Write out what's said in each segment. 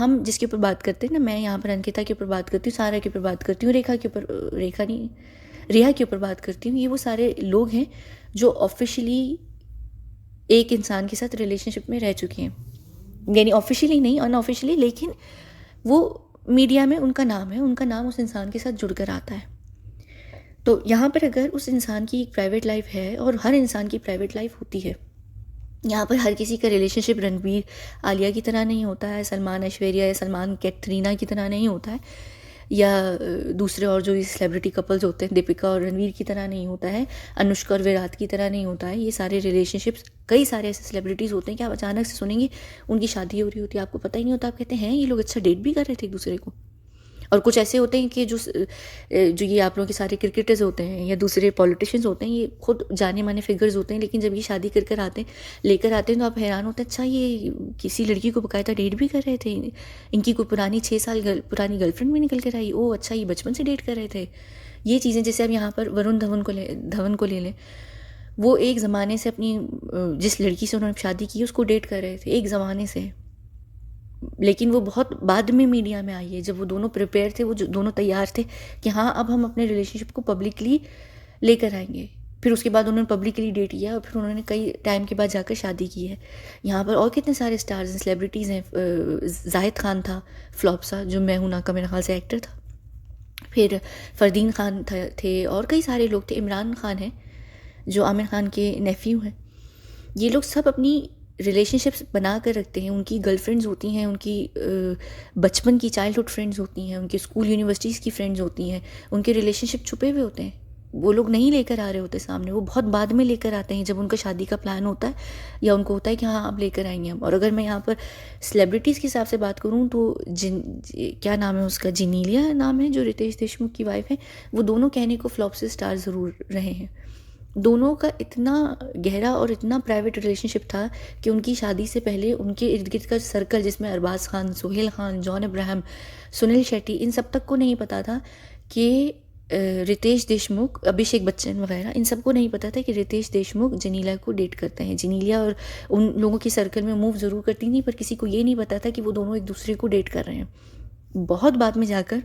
हम जिसके ऊपर बात करते हैं ना, मैं यहाँ पर अंकिता के ऊपर बात करती हूँ, सारा के ऊपर बात करती हूँ, रेखा के ऊपर, रेखा नहीं, रिया के ऊपर बात करती हूँ, ये वो सारे लोग हैं जो ऑफिशियली एक इंसान के साथ रिलेशनशिप में रह चुके हैं, यानी ऑफिशियली नहीं, अनऑफिशियली, लेकिन वो मीडिया में उनका नाम है, उनका नाम उस इंसान के साथ जुड़कर आता है। तो यहाँ पर अगर उस इंसान की एक प्राइवेट लाइफ है, और हर इंसान की प्राइवेट लाइफ होती है, यहाँ पर हर किसी का रिलेशनशिप रणबीर आलिया की तरह नहीं होता है, सलमान ऐश्वर्या या सलमान कैटरीना की तरह नहीं होता है, या दूसरे और जो सेलिब्रिटी कपल्स होते हैं दीपिका और रणवीर की तरह नहीं होता है, अनुष्का और विराट की तरह नहीं होता है। ये सारे रिलेशनशिप्स, कई सारे ऐसे सेलिब्रिटीज़ होते हैं कि आप अचानक से सुनेंगे उनकी शादी हो रही होती है, आपको पता ही नहीं होता, आप कहते हैं ये लोग अच्छा डेट भी कर रहे थे एक दूसरे को। और कुछ ऐसे होते हैं कि जो ये आप लोगों के सारे क्रिकेटर्स होते हैं या दूसरे पॉलिटिशियंस होते हैं, ये खुद जाने माने फिगर्स होते हैं, लेकिन जब ये शादी कर आते हैं, लेकर आते हैं, तो आप हैरान होते हैं, अच्छा ये किसी लड़की को बकायदा डेट भी कर रहे थे, इनकी कोई पुरानी 6 साल पुरानी गर्लफ्रेंड भी निकल कर आई, ओ अच्छा ये बचपन से डेट कर रहे थे। ये चीज़ें, जैसे अब यहाँ पर वरुण धवन को ले लें, वो एक ज़माने से अपनी जिस लड़की से उन्होंने शादी की उसको डेट कर रहे थे एक ज़माने से, लेकिन वो बहुत बाद में मीडिया में आई है, जब वो दोनों प्रिपेयर थे, वो जो दोनों तैयार थे कि हाँ अब हम अपने रिलेशनशिप को पब्लिकली लेकर आएंगे। फिर उसके बाद उन्होंने पब्लिकली डेट किया, और फिर उन्होंने कई टाइम के बाद जाकर शादी की है। यहाँ पर और कितने सारे स्टार्स हैं, सेलिब्रिटीज़ हैं, जाहिद खान था फ्लॉप सा, जो मैं हूं ना का मेरे ख्याल से एक्टर था, फिर फरदीन खान थे, और कई सारे लोग थे, इमरान खान है जो आमिर खान के नेफ्यू हैं। ये लोग सब अपनी रिलेशनशिप्स बना कर रखते हैं, उनकी गर्लफ्रेंड्स होती हैं, उनकी बचपन की चाइल्डहुड फ्रेंड्स होती हैं, उनके स्कूल यूनिवर्सिटीज़ की फ्रेंड्स होती हैं, उनके रिलेशनशिप छुपे हुए होते हैं, वो लोग नहीं लेकर आ रहे होते सामने, वो बहुत बाद में लेकर आते हैं, जब उनका शादी का प्लान होता है या उनको होता है कि हाँ अब लेकर आएंगे हम। और अगर मैं यहाँ पर सेलिब्रिटीज़ के हिसाब से बात करूँ तो क्या नाम है उसका, जिनीलिया नाम है, जो रितेश देशमुख की वाइफ है, वो दोनों कहने को फ्लॉप से स्टार ज़रूर रहे हैं। दोनों का इतना गहरा और इतना प्राइवेट रिलेशनशिप था कि उनकी शादी से पहले उनके इर्द गिर्द का सर्कल, जिसमें अरबाज खान, सोहेल खान, जॉन अब्राहम, सुनील शेट्टी, इन सब तक को नहीं पता था कि रितेश देशमुख, अभिषेक बच्चन वगैरह, इन सबको नहीं पता था कि रितेश देशमुख जनीला को डेट करते हैं। जनीलिया और उन लोगों की सर्कल में मूव ज़रूर करती थी, पर किसी को ये नहीं पता था कि वो दोनों एक दूसरे को डेट कर रहे हैं। बहुत बाद में जाकर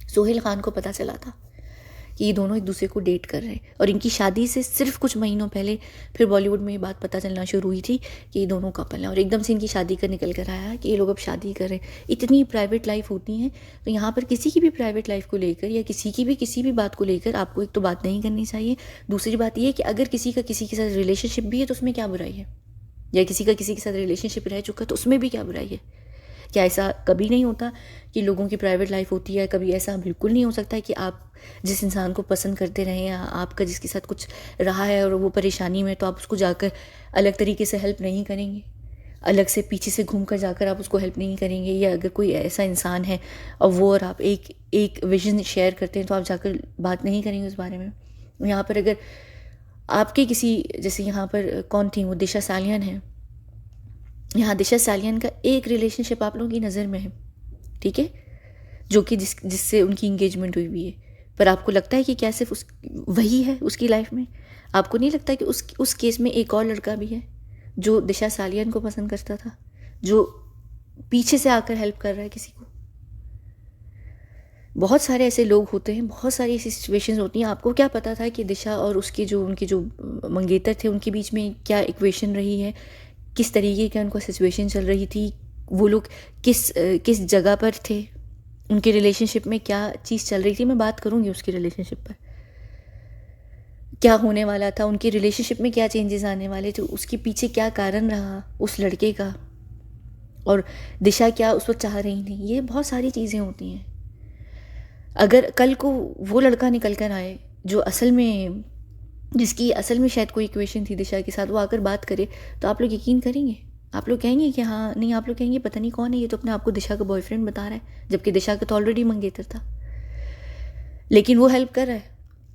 सोहेल खान को पता चला था कि ये दोनों एक दूसरे को डेट कर रहे हैं, और इनकी शादी से सिर्फ कुछ महीनों पहले फिर बॉलीवुड में ये बात पता चलना शुरू हुई थी कि ये दोनों कपल हैं, और एकदम से इनकी शादी का निकल कर आया कि ये लोग अब शादी कर रहे हैं। इतनी प्राइवेट लाइफ होती हैं, तो यहाँ पर किसी की भी प्राइवेट लाइफ को लेकर या किसी भी बात को लेकर आपको एक तो बात नहीं करनी चाहिए। दूसरी बात ये है कि अगर किसी का किसी के साथ रिलेशनशिप भी है तो उसमें क्या बुराई है, या किसी का किसी के साथ रिलेशनशिप रह चुका तो उसमें भी क्या बुराई है। क्या ऐसा कभी नहीं होता कि लोगों की प्राइवेट लाइफ होती है? कभी ऐसा बिल्कुल नहीं हो सकता कि आप जिस इंसान को पसंद करते रहें, या आपका जिसके साथ कुछ रहा है और वो परेशानी में, तो आप उसको जाकर अलग तरीके से हेल्प नहीं करेंगे, अलग से पीछे से घूम कर जाकर आप उसको हेल्प नहीं करेंगे। या अगर कोई ऐसा इंसान है और वो और आप एक विजन शेयर करते हैं, तो आप जाकर बात नहीं करेंगे उस बारे में। यहाँ पर अगर आपके किसी, जैसे यहाँ पर कौन थी वो, दिशा सालियन है, यहाँ दिशा सालियन का एक रिलेशनशिप आप लोगों की नज़र में है, ठीक है, जो कि जिससे उनकी इंगेजमेंट हुई हुई है, पर आपको लगता है कि क्या सिर्फ वही है उसकी लाइफ में? आपको नहीं लगता कि उस केस में एक और लड़का भी है जो दिशा सालियन को पसंद करता था, जो पीछे से आकर हेल्प कर रहा है किसी को? बहुत सारे ऐसे लोग होते हैं, बहुत सारी ऐसी सिचुएशंस होती हैं। आपको क्या पता था कि दिशा और उनके जो मंगेतर थे उनके बीच में क्या इक्वेशन रही है, किस तरीके का उनको सिचुएशन चल रही थी, वो लोग किस जगह पर थे, उनके रिलेशनशिप में क्या चीज़ चल रही थी। मैं बात करूँगी उसकी रिलेशनशिप पर, क्या होने वाला था, उनके रिलेशनशिप में क्या चेंजेस आने वाले थे, उसके पीछे क्या कारण रहा उस लड़के का, और दिशा क्या उस वक्त चाह रही थी। ये बहुत सारी चीज़ें होती हैं। अगर कल को वो लड़का निकल कर आए जो जिसकी असल में शायद कोई इक्वेशन थी दिशा के साथ, वो आकर बात करे, तो आप लोग यकीन करेंगे? आप लोग कहेंगे कि हाँ नहीं, आप लोग कहेंगे पता नहीं कौन है, ये तो अपने आप को दिशा का बॉयफ्रेंड बता रहा है, जबकि दिशा का तो ऑलरेडी मंगेतर था। लेकिन वो हेल्प कर रहा है,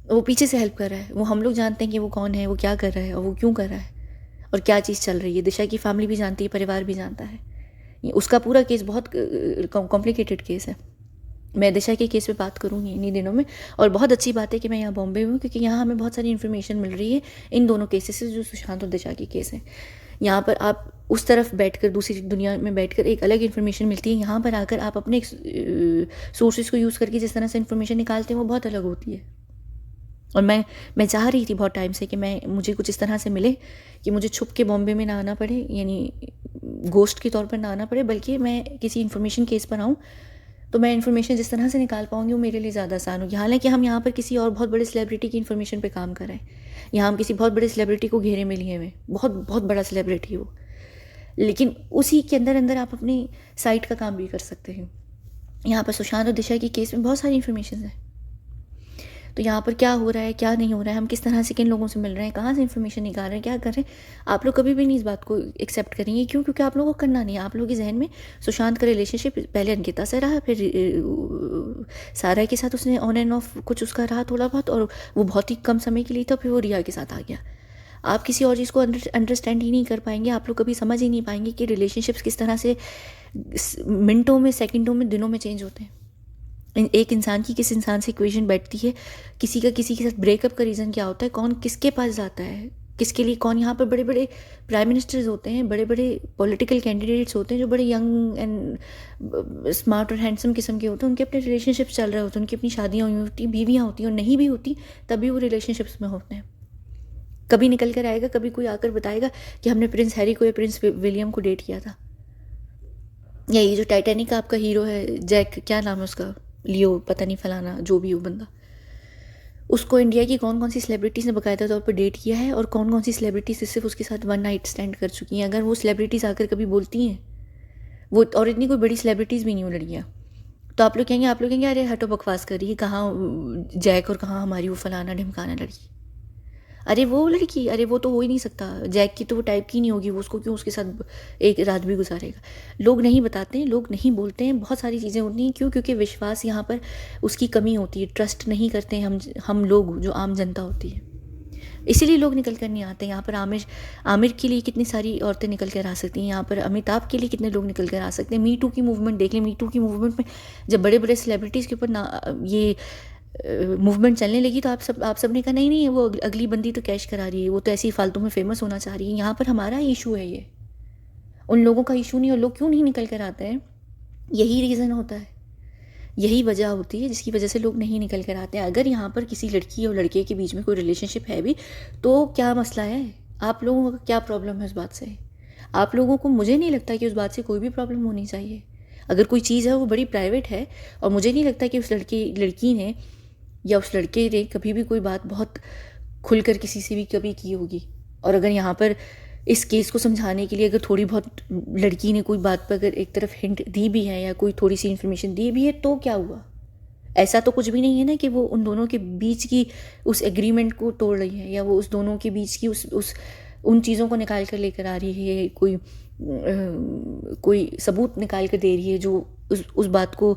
वो पीछे से हेल्प कर रहा है, वो हम लोग जानते हैं कि वो कौन है, वो क्या कर रहा है, और वो क्यों कर रहा है, और क्या चीज़ चल रही है। दिशा की फैमिली भी जानती है, परिवार भी जानता है। उसका पूरा केस बहुत कॉम्प्लिकेटेड केस है। मैं दिशा के केस पे बात करूँगी इन्हीं दिनों में, और बहुत अच्छी बात है कि मैं यहाँ बॉम्बे में हूँ, क्योंकि यहाँ हमें बहुत सारी इन्फॉर्मेशन मिल रही है इन दोनों केसेस से, जो सुशांत और दिशा के केस हैं। यहाँ पर आप उस तरफ बैठकर दूसरी दुनिया में बैठकर एक अलग इन्फॉर्मेशन मिलती है, यहाँ पर आकर आप अपने सोर्सेज को यूज़ करके जिस तरह से इन्फॉर्मेशन निकालते हैं वो बहुत अलग होती है। और मैं चाह रही थी बहुत टाइम से कि मुझे कुछ इस तरह से मिले कि मुझे छुप के बॉम्बे में ना आना पड़े, यानी गोस्ट के तौर पर ना आना पड़े, बल्कि मैं किसी इन्फॉर्मेशन केस पर आऊँ तो मैं इन्फॉर्मेशन जिस तरह से निकाल पाऊँगी वो मेरे लिए ज़्यादा आसान होगी। हालांकि हम यहाँ पर किसी और बहुत बड़े सेलिब्रिटी की इन्फॉर्मेशन पे काम कर रहे हैं, यहाँ हम किसी बहुत बड़े सेलिब्रिटी को घेरे में लिए हुए, बहुत बहुत बड़ा सेलिब्रिटी हो, लेकिन उसी के अंदर अंदर आप अपनी साइट का काम भी कर सकते हैं। यहाँ पर सुशांत और दिशा के केस में बहुत सारी इन्फॉर्मेशन है, तो यहाँ पर क्या हो रहा है, क्या नहीं हो रहा है, हम किस तरह से किन लोगों से मिल रहे हैं, कहाँ से इन्फॉर्मेशन निकाल रहे हैं, क्या कर रहे हैं, आप लोग कभी भी नहीं इस बात को एक्सेप्ट करेंगे। क्यों? क्योंकि आप लोगों को करना नहीं है। आप लोगों के जहन में सुशांत का रिलेशनशिप पहले अंकिता से रहा, फिर सारा के साथ उसने ऑन एंड ऑफ कुछ उसका रहा थोड़ा बहुत, और वो बहुत ही कम समय के लिए था, फिर वो रिया के साथ आ गया। आप किसी और चीज़ को अंडरस्टैंड ही नहीं कर पाएंगे, आप लोग कभी समझ ही नहीं पाएंगे कि रिलेशनशिप्स किस तरह से मिनटों में, सेकंडों में, दिनों में चेंज होते हैं। एक इंसान की किस इंसान से इक्वेशन बैठती है, किसी का किसी के साथ ब्रेकअप का रीज़न क्या होता है, कौन किसके पास जाता है, किसके लिए कौन। यहाँ पर बड़े बड़े प्राइम मिनिस्टर्स होते हैं, बड़े बड़े पॉलिटिकल कैंडिडेट्स होते हैं जो बड़े यंग एंड स्मार्ट और हैंडसम किस्म के होते हैं, उनके अपने रिलेशनशिप्स चल रहे होते हैं, उनकी अपनी शादियाँ हुई होती, बीवियाँ होती हैं, और नहीं भी होती तभी वो रिलेशनशिप्स में होते हैं। कभी निकल कर आएगा, कभी कोई आकर बताएगा कि हमने प्रिंस हैरी को या प्रिंस विलियम को डेट किया था, या ये जो टाइटैनिक का आपका हीरो है जैक, क्या नाम है उसका, लियो पता नहीं फलाना, जो भी हो बंदा, उसको इंडिया की कौन कौन सी सेलिब्रिटीज़ ने बाकायदा तौर पर डेट किया है, और कौन कौन सी सेलिब्रिटीज़ सिर्फ उसके साथ वन नाइट स्टैंड कर चुकी हैं। अगर वो सेलिब्रिटीज़ आकर कभी बोलती हैं, वो और इतनी कोई बड़ी सेलिब्रिटीज़ भी नहीं हो लड़कियाँ, तो आप लोग कहेंगे अरे हटो बकवास कर रही है, कहाँ जैक और कहाँ हमारी वो फलाना ढिमकाना लड़की। अरे वो लड़की, अरे वो तो हो ही नहीं सकता, जैक की तो वो टाइप की नहीं होगी, वो उसको क्यों उसके साथ एक रात भी गुजारेगा। लोग नहीं बताते हैं, लोग नहीं बोलते हैं, बहुत सारी चीज़ें होती हैं। क्यों? क्योंकि विश्वास यहाँ पर उसकी कमी होती है, ट्रस्ट नहीं करते हैं हम लोग, जो आम जनता होती है, इसीलिए लोग निकल कर नहीं आते। यहाँ पर आमिर के लिए कितनी सारी औरतें निकल कर आ सकती हैं, यहाँ पर अमिताभ के लिए कितने लोग निकल कर आ सकते हैं। मी टू की मूवमेंट देख लें, मी टू की मूवमेंट में जब बड़े बड़े सेलिब्रिटीज़ के ऊपर ना ये मूवमेंट चलने लगी, तो आप सब ने कहा नहीं नहीं, वो अगली बंदी तो कैश करा रही है, वो तो ऐसी फालतू में फेमस होना चाह रही है। यहाँ पर हमारा इशू है, ये उन लोगों का इशू नहीं। और लोग क्यों नहीं निकल कर आते हैं, यही रीज़न होता है, यही वजह होती है जिसकी वजह से लोग नहीं निकल कर आते हैं। अगर यहाँ पर किसी लड़की और लड़के के बीच में कोई रिलेशनशिप है भी, तो क्या मसला है, आप लोगों का क्या प्रॉब्लम है उस बात से? आप लोगों को, मुझे नहीं लगता कि उस बात से कोई भी प्रॉब्लम होनी चाहिए। अगर कोई चीज़ है वो बड़ी प्राइवेट है, और मुझे नहीं लगता कि उस लड़की ने या उस लड़के ने कभी भी कोई बात बहुत खुलकर किसी से भी कभी की होगी। और अगर यहाँ पर इस केस को समझाने के लिए अगर थोड़ी बहुत लड़की ने कोई बात पर अगर एक तरफ हिंट दी भी है या कोई थोड़ी सी इन्फॉर्मेशन दी भी है, तो क्या हुआ? ऐसा तो कुछ भी नहीं है ना कि वो उन दोनों के बीच की उस एग्रीमेंट को तोड़ रही है, या वो उस दोनों के बीच की उस उन चीज़ों को निकाल कर लेकर आ रही है, कोई सबूत निकाल कर दे रही है जो उस बात को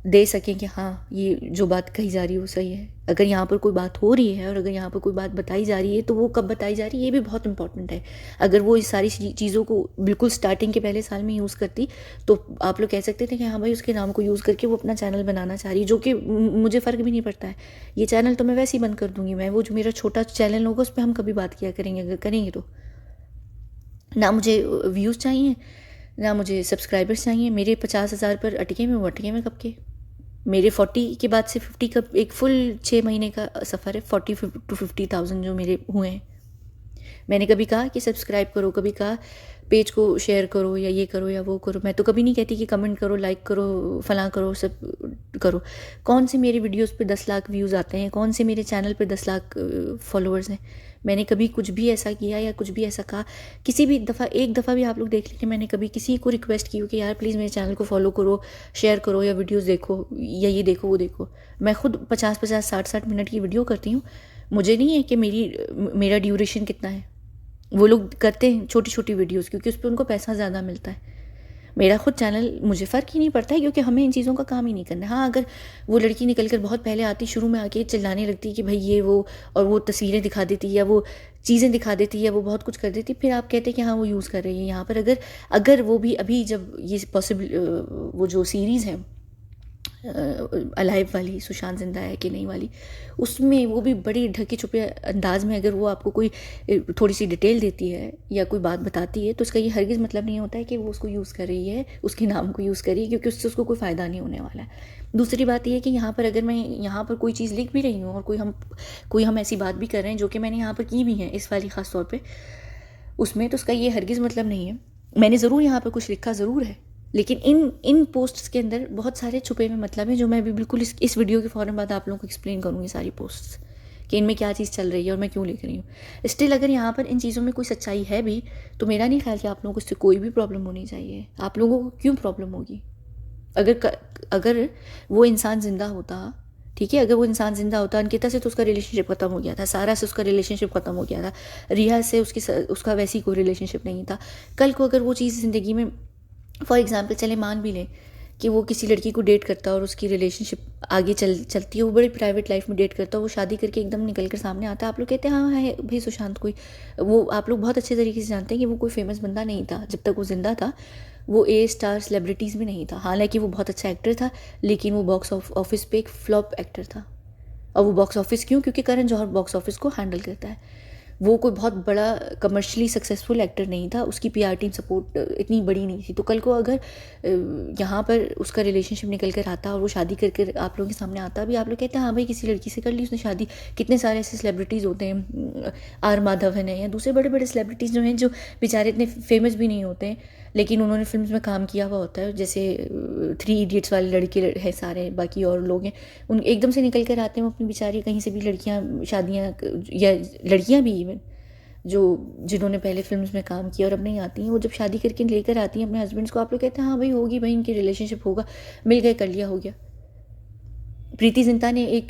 दे सकें कि हाँ ये जो बात कही जा रही है वो सही है। अगर यहाँ पर कोई बात हो रही है और अगर यहाँ पर कोई बात बताई जा रही है, तो वो कब बताई जा रही है ये भी बहुत इंपॉर्टेंट है। अगर वो इस सारी चीज़ों को बिल्कुल स्टार्टिंग के पहले साल में यूज़ करती, तो आप लोग कह सकते थे कि हाँ भाई उसके नाम को यूज़ करके वो अपना चैनल बनाना चाह रही है, जो कि मुझे फ़र्क भी नहीं पड़ता है। ये चैनल तो मैं वैसे ही बंद कर दूँगी, मैं वो जो मेरा छोटा चैनल होगा उस पर हम कभी बात किया करेंगे, अगर करेंगे तो। ना मुझे व्यूज़ चाहिए, ना मुझे सब्सक्राइबर्स चाहिए। मेरे 50,000 पर अटके में, वो अटके में कब के? मेरे 40 के बाद से 50 का एक फुल 6 महीने का सफ़र है, 40 to 50,000 जो मेरे हुए हैं। मैंने कभी कहा कि सब्सक्राइब करो, कभी कहा पेज को शेयर करो या ये करो या वो करो। मैं तो कभी नहीं कहती कि कमेंट करो, लाइक करो, फलां करो, सब करो। कौन से मेरे वीडियोस पे 10 लाख व्यूज़ आते हैं? कौन से मेरे चैनल पे 10 लाख फॉलोअर्स हैं? मैंने कभी कुछ भी ऐसा किया या कुछ भी ऐसा कहा? किसी भी दफ़ा, एक दफ़ा भी आप लोग देख लें कि मैंने कभी किसी को रिक्वेस्ट की हो कि यार प्लीज़ मेरे चैनल को फॉलो करो, शेयर करो, या वीडियोज़ देखो, या ये देखो वो देखो? मैं खुद 50-50, 60-60 मिनट की वीडियो करती हूँ। मुझे नहीं है कि मेरा ड्यूरेशन कितना है। वो लोग करते हैं छोटी छोटी वीडियोस क्योंकि उस पर उनको पैसा ज़्यादा मिलता है। मेरा खुद चैनल, मुझे फ़र्क ही नहीं पड़ता है क्योंकि हमें इन चीज़ों का काम ही नहीं करना है। हाँ, अगर वो लड़की निकल कर बहुत पहले आती, शुरू में आके चिल्लाने लगती कि भाई ये वो, और वो तस्वीरें दिखा देती या वो चीज़ें दिखा देती या वो बहुत कुछ कर देती, फिर आप कहते हैं कि हाँ वो यूज़ कर रही है। यहाँ पर अगर वो भी अभी जब ये पॉसिबल वो जो सीरीज़ है अलाइव वाली, सुशांत जिंदा है कि नहीं वाली, उसमें वो भी बड़ी ढके छुपे अंदाज में अगर वो आपको कोई थोड़ी सी डिटेल देती है या कोई बात बताती है, तो उसका ये हरगिज़ मतलब नहीं होता है कि वो उसको यूज़ कर रही है, उसके नाम को यूज़ कर रही है, क्योंकि उससे उसको कोई फ़ायदा नहीं होने वाला है। दूसरी बात ये है कि यहाँ पर अगर मैं यहाँ पर कोई चीज़ लिख भी रही हूँ और कोई हम ऐसी बात भी कर रहे हैं जो कि मैंने यहाँ पर की भी है इस वाली ख़ास तौर पर, उसमें तो उसका ये हरगिज़ मतलब नहीं है। मैंने ज़रूर यहाँ पर कुछ लिखा ज़रूर है, लेकिन इन पोस्ट्स के अंदर बहुत सारे छुपे हुए मतलब हैं, जो मैं अभी बिल्कुल इस वीडियो के फ़ौरन बाद आप लोगों को एक्सप्लेन करूँगी सारी पोस्ट्स, कि इनमें क्या चीज़ चल रही है और मैं क्यों लिख रही हूँ। स्टिल अगर यहाँ पर इन चीज़ों में कोई सच्चाई है भी, तो मेरा नहीं ख्याल कि आप लोगों को इससे कोई भी प्रॉब्लम होनी चाहिए। आप लोगों को क्यों प्रॉब्लम होगी? अगर वो इंसान ज़िंदा होता, ठीक है, अगर वो इंसान ज़िंदा होता, अंकिता से तो उसका रिलेशनशिप ख़त्म हो गया था, सारा से उसका रिलेशनशिप ख़त्म हो गया था, रिया से उसका वैसी कोई रिलेशनशिप नहीं था। कल को अगर वो चीज़ ज़िंदगी में, फॉर एग्जांपल चले मान भी लें कि वो किसी लड़की को डेट करता है और उसकी रिलेशनशिप आगे चलती है, वो बड़ी प्राइवेट लाइफ में डेट करता है, वो शादी करके एकदम निकल कर सामने आता है, आप लोग कहते हैं हाँ है भाई सुशांत कोई, वो आप लोग बहुत अच्छे तरीके से जानते हैं कि वो कोई फेमस बंदा नहीं था। जब तक वो जिंदा था वो A स्टार सेलिब्रिटीज़ में नहीं था। हालांकि वो बहुत अच्छा एक्टर था, लेकिन वो बॉक्स ऑफिस पे एक फ्लॉप एक्टर था। और वो बॉक्स ऑफिस क्यों? क्योंकि करण जौहर बॉक्स ऑफिस को हैंडल करता है। वो कोई बहुत बड़ा कमर्शियली सक्सेसफुल एक्टर नहीं था, उसकी PR टीम सपोर्ट इतनी बड़ी नहीं थी। तो कल को अगर यहाँ पर उसका रिलेशनशिप निकल कर आता और वो शादी करके आप लोगों के सामने आता भी, आप लोग कहते हैं हाँ भाई किसी लड़की से कर ली उसने शादी। कितने सारे ऐसे सेलिब्रिटीज़ होते हैं, R माधवन है या दूसरे बड़े बड़े सेलिब्रिटीज़ जो हैं, जो बेचारे इतने फेमस भी नहीं होते हैं, लेकिन उन्होंने फिल्म में काम किया हुआ होता है। जैसे 3 इडियट्स वाले लड़के हैं सारे, बाकी और लोग हैं, उन एकदम से निकल कर आते हैं, वो अपनी बेचारी कहीं से भी लड़कियां शादियां, या लड़कियां भी इवन जो जिन्होंने पहले फिल्म्स में काम किया और अब नहीं आती हैं, वो जब शादी करके लेकर आती हैं अपने हस्बैंड्स को, आप लोग कहते हैं हाँ भाई होगी भाई इनकी रिलेशनशिप होगा, मिल गए कर लिया हो गया। प्रीति जिंटा ने एक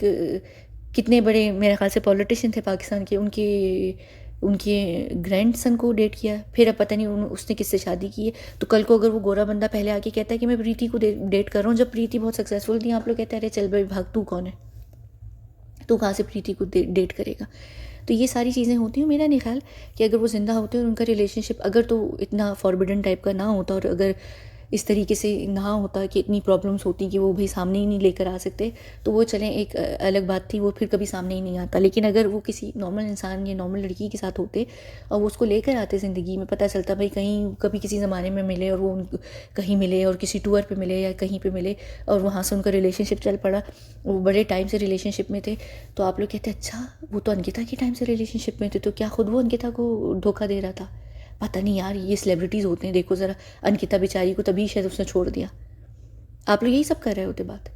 कितने बड़े मेरे ख्याल से पॉलिटिशियन थे पाकिस्तान के, उनके ग्रैंडसन को डेट किया, फिर अब पता नहीं उसने किससे शादी की है। तो कल को अगर वो गोरा बंदा पहले आके कहता है कि मैं प्रीति को डेट कर रहा हूँ, जब प्रीति बहुत सक्सेसफुल थी, आप लोग कहते हैं अरे चल भाई भाग, तू कौन है, तू कहाँ से प्रीति को डेट करेगा। तो ये सारी चीज़ें होती हैं। मेरा नहीं ख्याल कि अगर वो ज़िंदा होते और उनका रिलेशनशिप अगर तो इतना फॉरबिडन टाइप का ना होता, और अगर इस तरीके से ना होता कि इतनी प्रॉब्लम्स होती कि वो भाई सामने ही नहीं लेकर आ सकते, तो वो चलें एक अलग बात थी, वो फिर कभी सामने ही नहीं आता। लेकिन अगर वो किसी नॉर्मल इंसान या नॉर्मल लड़की के साथ होते और वो उसको लेकर आते ज़िंदगी में, पता चलता भाई कहीं कभी किसी ज़माने में मिले और वो कहीं मिले और किसी टूर पे मिले या कहीं पे मिले और वहाँ से उनका रिलेशनशिप चल पड़ा, वो बड़े टाइम से रिलेशनशिप में थे, तो आप लोग कहते अच्छा वो तो अंकिता के टाइम से रिलेशनशिप में थे, तो क्या खुद वो अंकिता को धोखा दे रहा था? पता नहीं यार, ये सेलिब्रिटीज़ होते हैं, देखो ज़रा अंकिता बेचारी को तभी शायद उसने छोड़ दिया। आप लोग यही सब कर रहे होते बात,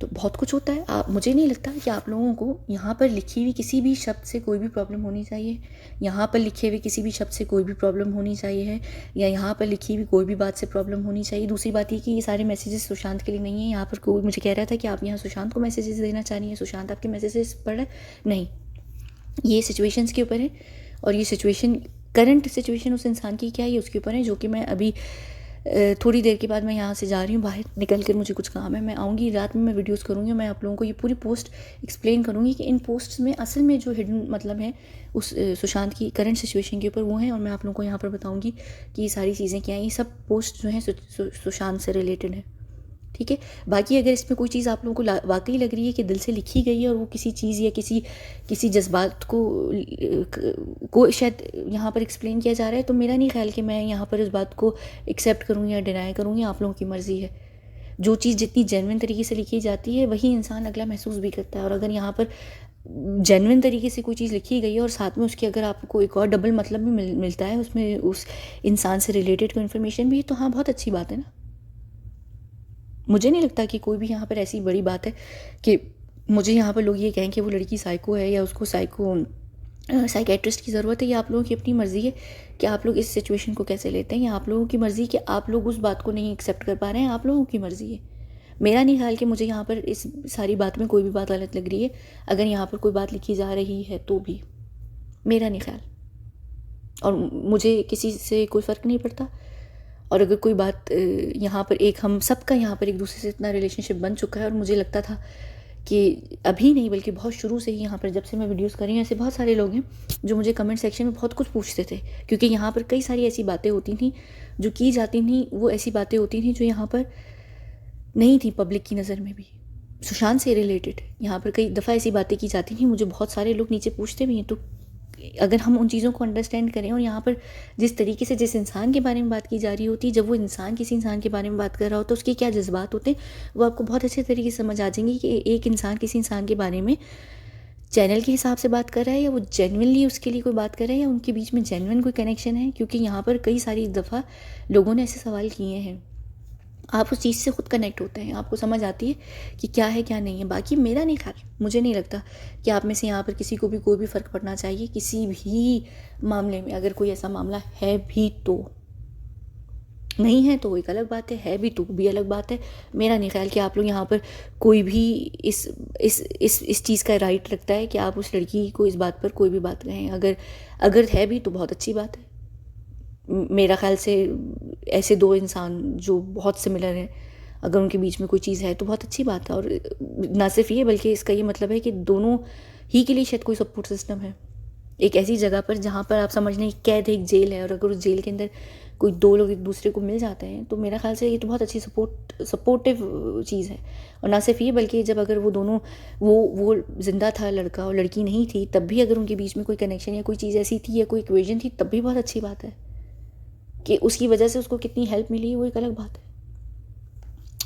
तो बहुत कुछ होता है। मुझे नहीं लगता कि आप लोगों को यहाँ पर लिखी हुई किसी भी शब्द से कोई भी प्रॉब्लम होनी चाहिए, यहाँ पर लिखे हुए किसी भी शब्द से कोई भी प्रॉब्लम होनी चाहिए है, या यहाँ पर लिखी हुई कोई भी बात से प्रॉब्लम होनी चाहिए। दूसरी बात ये कि ये सारे मैसेजेस सुशांत के लिए नहीं है। यहाँ पर कोई मुझे कह रहा था कि आप यहाँ सुशांत को मैसेजेस देना चाह रही हैं, सुशांत आपके मैसेजेस पढ़ रहा है, नहीं, ये सिचुएशंस के ऊपर है, और ये सिचुएशन करंट सिचुएशन उस इंसान की क्या है ये उसके ऊपर है, जो कि मैं अभी थोड़ी देर के बाद मैं यहाँ से जा रही हूँ बाहर निकल कर, मुझे कुछ काम है, मैं आऊँगी रात में, मैं वीडियोस करूँगी, मैं आप लोगों को ये पूरी पोस्ट एक्सप्लेन करूँगी कि इन पोस्ट्स में असल में जो हिडन मतलब है उस सुशांत की करंट सिचुएशन के ऊपर वो हैं, और मैं आप लोगों को यहाँ पर बताऊँगी कि ये सारी चीज़ें क्या हैं। ये सब पोस्ट जो हैं सुशांत से रिलेटेड है, ठीक है। बाकी अगर इसमें कोई चीज़ आप लोगों को वाकई लग रही है कि दिल से लिखी गई है और वो किसी चीज़ या किसी जज्बात को शायद यहाँ पर एक्सप्लेन किया जा रहा है, तो मेरा नहीं ख्याल कि मैं यहाँ पर इस बात को एक्सेप्ट करूँगी या डिनाई करूँगी। आप लोगों की मर्ज़ी है। जो चीज़ जितनी जेन्युइन तरीके से लिखी जाती है वही इंसान अगला महसूस भी करता है, और अगर यहाँ पर जेन्युइन तरीके से कोई चीज़ लिखी गई है और साथ में उसकी अगर आपको एक और डबल मतलब भी मिलता है उसमें, उस इंसान से रिलेटेड कोई इन्फॉर्मेशन भी, तो हाँ बहुत अच्छी बात है ना। मुझे नहीं लगता कि कोई भी यहाँ पर ऐसी बड़ी बात है कि मुझे यहाँ पर लोग ये कहें कि वो लड़की साइको है या उसको साइकेट्रिस्ट की ज़रूरत है। या आप लोगों की अपनी मर्ज़ी है कि आप लोग इस सिचुएशन को कैसे लेते हैं, या आप लोगों की मर्ज़ी कि आप लोग उस बात को नहीं एक्सेप्ट कर पा रहे हैं, आप लोगों की मर्ज़ी है। मेरा नहीं ख्याल कि मुझे यहाँ पर इस सारी बात में कोई भी बात गलत लग रही है। अगर यहाँ पर कोई बात लिखी जा रही है तो भी मेरा नहीं ख्याल, और मुझे किसी से कोई फ़र्क नहीं पड़ता। और अगर कोई बात यहाँ पर हम सबका यहाँ पर एक दूसरे से इतना रिलेशनशिप बन चुका है, और मुझे लगता था कि अभी नहीं बल्कि बहुत शुरू से ही यहाँ पर जब से मैं वीडियोस कर रही हूँ, ऐसे बहुत सारे लोग हैं जो मुझे कमेंट सेक्शन में बहुत कुछ पूछते थे, क्योंकि यहाँ पर कई सारी ऐसी बातें होती थी जो की जाती थी, वो ऐसी बातें होती थी जो यहाँ पर नहीं थी पब्लिक की नज़र में भी, सुशांत से रिलेटेड। यहाँ पर कई दफ़ा ऐसी बातें की जाती थी, मुझे बहुत सारे लोग नीचे पूछते भी हैं। तो अगर हम उन चीज़ों को अंडरस्टैंड करें, और यहाँ पर जिस तरीके से जिस इंसान के बारे में बात की जा रही होती है, जब वो इंसान किसी इंसान के बारे में बात कर रहा होता है, उसके क्या जज्बात होते हैं, वो आपको बहुत अच्छे तरीके से समझ आ जाएंगे कि एक इंसान किसी इंसान के बारे में चैनल के हिसाब से बात कर रहा है, या वो जेन्युइनली उसके लिए कोई बात कर रहा है, या उनके बीच में जेन्युइन कोई कनेक्शन है। क्योंकि यहाँ पर कई सारी दफ़ा लोगों ने ऐसे सवाल किए हैं, आप उस चीज़ से खुद कनेक्ट होते हैं, आपको समझ आती है कि क्या है क्या नहीं है। बाकी मेरा नहीं ख्याल, मुझे नहीं लगता कि आप में से यहाँ पर किसी को भी कोई भी फ़र्क पड़ना चाहिए किसी भी मामले में। अगर कोई ऐसा मामला है भी तो, नहीं है तो एक अलग बात है भी तो भी अलग बात है। मेरा नहीं ख्याल कि आप लोग यहाँ पर कोई भी इस चीज़ का राइट रखता है कि आप उस लड़की को इस बात पर कोई भी बात कहें। अगर है भी तो बहुत अच्छी बात है। मेरा ख्याल से ऐसे दो इंसान जो बहुत सिमिलर हैं, अगर उनके बीच में कोई चीज़ है तो बहुत अच्छी बात है। और ना सिर्फ ये, बल्कि इसका ये मतलब है कि दोनों ही के लिए शायद कोई सपोर्ट सिस्टम है एक ऐसी जगह पर जहाँ पर आप समझ लें कैद है, एक जेल है, और अगर उस जेल के अंदर कोई दो लोग एक दूसरे को मिल जाते हैं तो मेरा ख्याल से ये तो बहुत अच्छी सपोर्टिव चीज़ है। और ना सिर्फ ये, बल्कि जब अगर वो दोनों वो ज़िंदा था लड़का और लड़की नहीं थी, तब भी अगर उनके बीच में कोई कनेक्शन या कोई चीज़ ऐसी थी या कोई इक्वेशन थी, तब भी बहुत अच्छी बात है। कि उसकी वजह से उसको कितनी हेल्प मिली वो एक अलग बात है।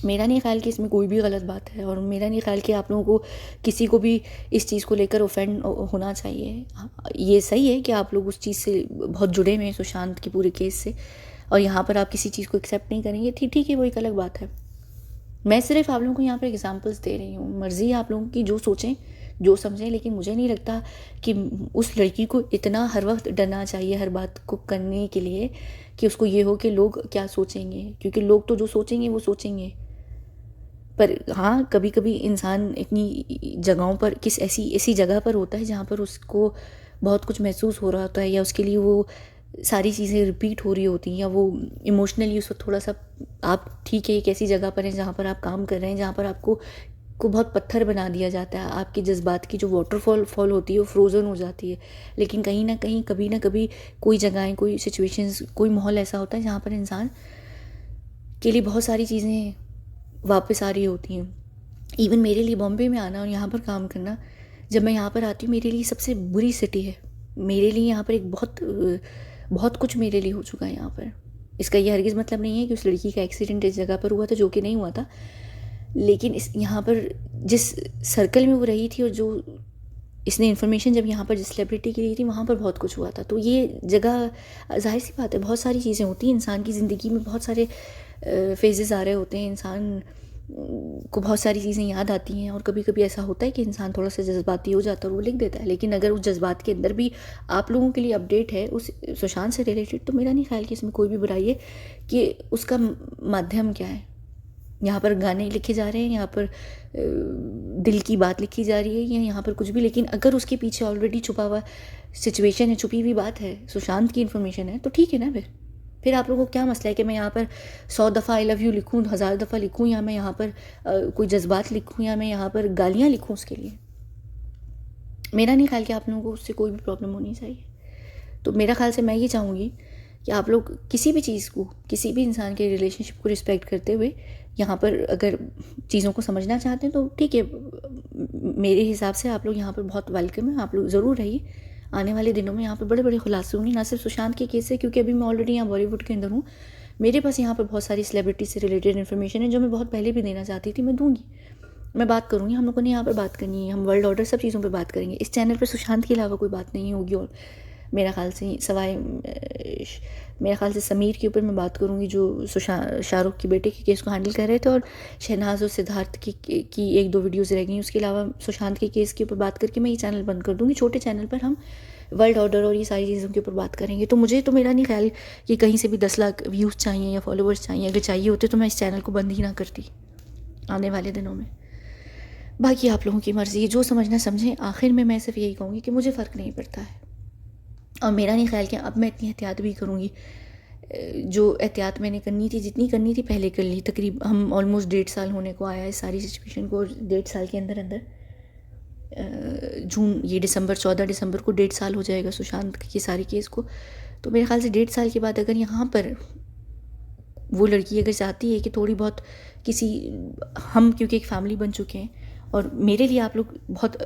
मेरा नहीं ख्याल कि इसमें कोई भी गलत बात है, और मेरा नहीं ख्याल कि आप लोगों को किसी को भी इस चीज़ को लेकर ऑफेंड होना चाहिए। ये सही है कि आप लोग उस चीज़ से बहुत जुड़े हुए हैं, सुशांत के पूरे केस से, और यहाँ पर आप किसी चीज़ को एक्सेप्ट नहीं करेंगे, ठीक है, वो एक अलग बात है। मैं सिर्फ आप लोगों को यहाँ पर एग्जाम्पल्स दे रही हूँ। मर्ज़ी है आप लोगों की, जो सोचें जो समझें, लेकिन मुझे नहीं लगता कि उस लड़की को इतना हर वक्त डरना चाहिए हर बात को करने के लिए कि उसको ये हो कि लोग क्या सोचेंगे। क्योंकि लोग तो जो सोचेंगे वो सोचेंगे। पर हाँ, कभी कभी इंसान इतनी जगहों पर ऐसी जगह पर होता है जहाँ पर उसको बहुत कुछ महसूस हो रहा होता है, या उसके लिए वो सारी चीज़ें रिपीट हो रही होती हैं, या वो इमोशनली उसको थोड़ा सा, आप ठीक है एक ऐसी जगह पर हैं जहाँ पर आप काम कर रहे हैं, जहाँ पर आपको बहुत पत्थर बना दिया जाता है, आपके जज्बात की जो वाटरफॉल होती है वो फ्रोज़न हो जाती है। लेकिन कहीं ना कहीं कभी ना कभी कोई जगहें, कोई सिचुएशंस, कोई माहौल ऐसा होता है जहाँ पर इंसान के लिए बहुत सारी चीज़ें वापस आ रही होती हैं। इवन मेरे लिए बॉम्बे में आना और यहाँ पर काम करना, जब मैं यहाँ पर आती हूँ, मेरे लिए सबसे बुरी सिटी है। मेरे लिए यहाँ पर एक बहुत कुछ मेरे लिए हो चुका है यहाँ पर। इसका ये हरगिज़ मतलब नहीं है कि उस लड़की का एक्सीडेंट इस जगह पर हुआ था, जो कि नहीं हुआ था। लेकिन इस यहाँ पर जिस सर्कल में वो रही थी, और जो इसने इन्फॉर्मेशन जब यहाँ पर जिस सेलिब्रिटी की ली थी, वहाँ पर बहुत कुछ हुआ था। तो ये जगह, जाहिर सी बात है, बहुत सारी चीज़ें होती हैं इंसान की ज़िंदगी में, बहुत सारे फेजेस आ रहे होते हैं, इंसान को बहुत सारी चीज़ें याद आती हैं, और कभी कभी ऐसा होता है कि इंसान थोड़ा सा जज्बाती हो जाता है और वो लिख देता है। लेकिन अगर उस जज्बात के अंदर भी आप लोगों के लिए अपडेट है उस सुशांत से रिलेटेड, तो मेरा नहीं ख्याल कि इसमें कोई भी बुराई है कि उसका माध्यम क्या है। यहाँ पर गाने लिखे जा रहे हैं, यहाँ पर दिल की बात लिखी जा रही है, या यहाँ पर कुछ भी, लेकिन अगर उसके पीछे ऑलरेडी छुपा हुआ सिचुएशन है, छुपी हुई बात है, सुशांत की इन्फॉर्मेशन है, तो ठीक है ना। फिर आप लोगों को क्या मसला है कि मैं यहाँ पर 100 दफ़ा आई लव यू लिखूँ, 1000 दफ़ा लिखूँ, या मैं यहाँ पर कोई जज्बात लिखूँ, या मैं यहाँ पर गालियाँ लिखूँ उसके लिए। मेरा नहीं ख्याल कि आप लोगों को उससे कोई भी प्रॉब्लम होनी चाहिए। तो मेरा ख्याल से मैं ये चाहूँगी कि आप लोग किसी भी चीज़ को, किसी भी इंसान के रिलेशनशिप को रिस्पेक्ट करते हुए यहाँ पर अगर चीज़ों को समझना चाहते हैं तो ठीक है, मेरे हिसाब से आप लोग यहाँ पर बहुत वेलकम है। आप लोग ज़रूर रहिए। आने वाले दिनों में यहाँ पर बड़े बड़े खुलासे होंगे, ना सिर्फ सुशांत के केस से, क्योंकि अभी मैं ऑलरेडी यहाँ बॉलीवुड के अंदर हूँ। मेरे पास यहाँ पर बहुत सारी सेलिब्रिटी से रिलेटेड इन्फॉर्मेशन है जो मैं बहुत पहले भी देना चाहती थी। मैं दूँगी, मैं बात करूँगी, हम लोगों ने यहाँ पर बात करनी है, हम वर्ल्ड ऑर्डर सब चीज़ों पर बात करेंगे। इस चैनल पर सुशांत के अलावा कोई बात नहीं होगी, और मेरा ख्याल से सवाए मेरे ख्याल से समीर के ऊपर मैं बात करूँगी, जो शाहरुख के बेटे के केस को हैंडल कर रहे थे, और शहनाज और सिद्धार्थ की 1-2 वीडियोज़ रह गई। उसके अलावा सुशांत के केस के ऊपर बात करके मैं ये चैनल बंद कर दूँगी। छोटे चैनल पर हम वर्ल्ड ऑर्डर और ये सारी चीज़ों के ऊपर बात करेंगे। तो मेरा नहीं ख्याल कि कहीं से भी 10 लाख व्यूज़ चाहिए या फॉलोवर्स चाहिए। अगर चाहिए होते तो मैं इस चैनल को बंद ही ना करती आने वाले दिनों में। बाकी आप लोगों की मर्ज़ी, जो समझना समझें। आखिर में मैं सिर्फ यही कहूँगी कि मुझे फ़र्क नहीं पड़ता है, और मेरा नहीं ख्याल कि अब मैं इतनी एहतियात भी करूँगी। जो एहतियात मैंने करनी थी, जितनी करनी थी, पहले कर ली। तकरीबन हम ऑलमोस्ट 1.5 साल होने को आया है इस सारी सिचुएशन को, और 1.5 साल के अंदर ये 14 दिसंबर को 1.5 साल हो जाएगा सुशांत के सारे केस को। तो मेरे ख्याल से 1.5 साल के बाद अगर यहाँ पर वो लड़की अगर चाहती है कि थोड़ी बहुत किसी, हम क्योंकि एक फैमिली बन चुके हैं और मेरे लिए आप लोग बहुत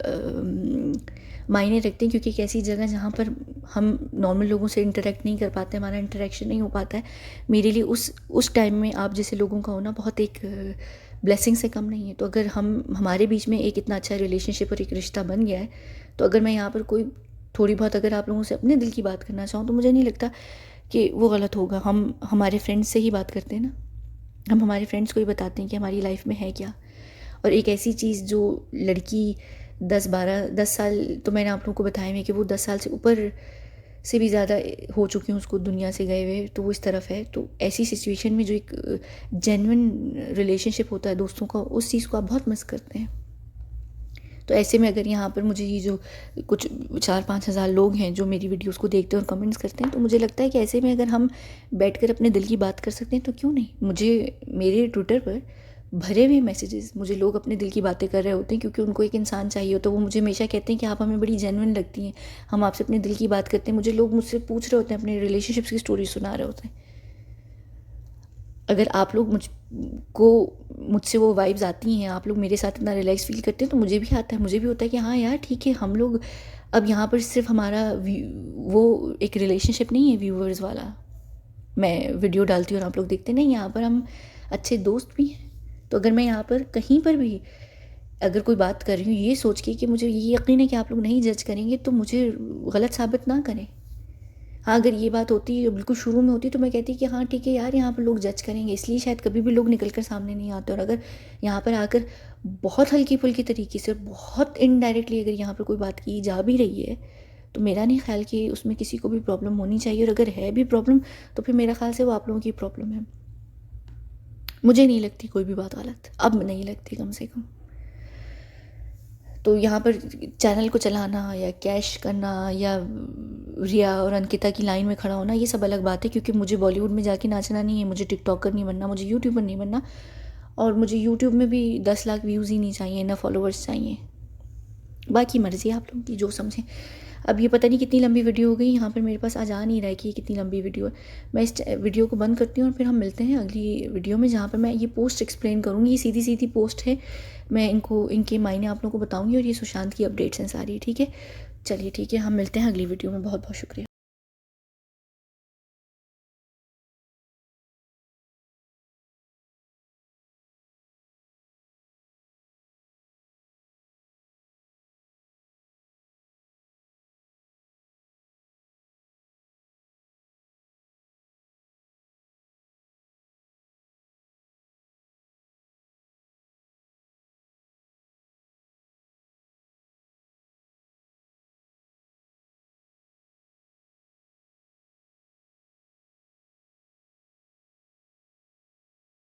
मायने रखते हैं, क्योंकि एक ऐसी जगह जहाँ पर हम नॉर्मल लोगों से इंटरेक्ट नहीं कर पाते, हमारा इंटरेक्शन नहीं हो पाता है, मेरे लिए उस टाइम में आप जैसे लोगों का होना बहुत एक ब्लेसिंग से कम नहीं है। तो अगर हमारे बीच में एक इतना अच्छा रिलेशनशिप और एक रिश्ता बन गया है, तो अगर मैं यहाँ पर कोई थोड़ी बहुत अगर आप लोगों से अपने दिल की बात करना चाहूँ तो मुझे नहीं लगता कि वो गलत होगा। हम हमारे फ्रेंड्स से ही बात करते हैं ना, हम हमारे फ्रेंड्स को ही बताते हैं कि हमारी लाइफ में है क्या। और एक ऐसी चीज़ जो लड़की 10 साल, तो मैंने आप लोगों को बताया है कि वो 10 साल से ऊपर से भी ज़्यादा हो चुकी हूँ उसको दुनिया से गए हुए, तो वो इस तरफ है। तो ऐसी सिचुएशन में जो एक जेन्युइन रिलेशनशिप होता है दोस्तों का, उस चीज़ को आप बहुत मिस करते हैं। तो ऐसे में अगर यहाँ पर मुझे ये जो कुछ 4-5 हज़ार लोग हैं जो मेरी वीडियोस को देखते हैं और कमेंट्स करते हैं, तो मुझे लगता है कि ऐसे में अगर हम बैठकर अपने दिल की बात कर सकते हैं तो क्यों नहीं। मुझे मेरे ट्विटर पर भरे हुए मैसेजेस, मुझे लोग अपने दिल की बातें कर रहे होते हैं क्योंकि उनको एक इंसान चाहिए, तो वो मुझे हमेशा कहते हैं कि आप हमें बड़ी जेन्युइन लगती हैं, हम आपसे अपने दिल की बात करते हैं। मुझे लोग मुझसे पूछ रहे होते हैं, अपने रिलेशनशिप्स की स्टोरी सुना रहे होते हैं। अगर आप लोग मुझसे वो वाइब्स आती हैं, आप लोग मेरे साथ इतना रिलैक्स फील करते हैं, तो मुझे भी आता है, मुझे भी होता है कि हाँ यार ठीक है, हम लोग अब यहाँ पर सिर्फ हमारा वो एक रिलेशनशिप नहीं है व्यूअर्स वाला, मैं वीडियो डालती हूँ और आप लोग देखते नहीं, यहाँ पर हम अच्छे दोस्त भी हैं। तो अगर मैं यहाँ पर कहीं पर भी अगर कोई बात कर रही हूँ ये सोच के कि मुझे ये यकीन है कि आप लोग नहीं जज करेंगे, तो मुझे गलत साबित ना करें। हाँ, अगर ये बात होती है बिल्कुल शुरू में होती तो मैं कहती कि हाँ ठीक है यार, यहाँ पर लोग जज करेंगे, इसलिए शायद कभी भी लोग निकल कर सामने नहीं आते। और अगर यहाँ पर आकर बहुत हल्की फुल्की तरीके से और बहुत इनडायरेक्टली अगर यहाँ पर कोई बात की जा भी रही है, तो मेरा नहीं ख्याल कि उसमें किसी को भी प्रॉब्लम होनी चाहिए। और अगर है भी प्रॉब्लम तो फिर मेरा ख्याल से वो आप लोगों की प्रॉब्लम है। मुझे नहीं लगती कोई भी बात गलत, अब नहीं लगती कम से कम। तो यहाँ पर चैनल को चलाना या कैश करना या रिया और अंकिता की लाइन में खड़ा होना, ये सब अलग बात है, क्योंकि मुझे बॉलीवुड में जाके नाचना नहीं है, मुझे टिकटॉकर नहीं बनना, मुझे यूट्यूबर नहीं बनना, और मुझे यूट्यूब में भी 10 लाख व्यूज़ ही नहीं चाहिए, ना फॉलोअर्स चाहिए। बाकी मर्ज़ी आप लोगों की, जो समझें। अब ये पता नहीं कितनी लंबी वीडियो हो गई, यहाँ पर मेरे पास आज आ नहीं रहा है कि ये कितनी लंबी वीडियो है। मैं इस वीडियो को बंद करती हूँ और फिर हम मिलते हैं अगली वीडियो में, जहाँ पर मैं ये पोस्ट एक्सप्लेन करूँगी। ये सीधी सीधी पोस्ट है, मैं इनके मायने आप लोगों को बताऊँगी, और ये सुशांत की अपडेट्स हैं सारी। ठीक है, चलिए ठीक है, हम मिलते हैं अगली वीडियो में। बहुत बहुत शुक्रिया।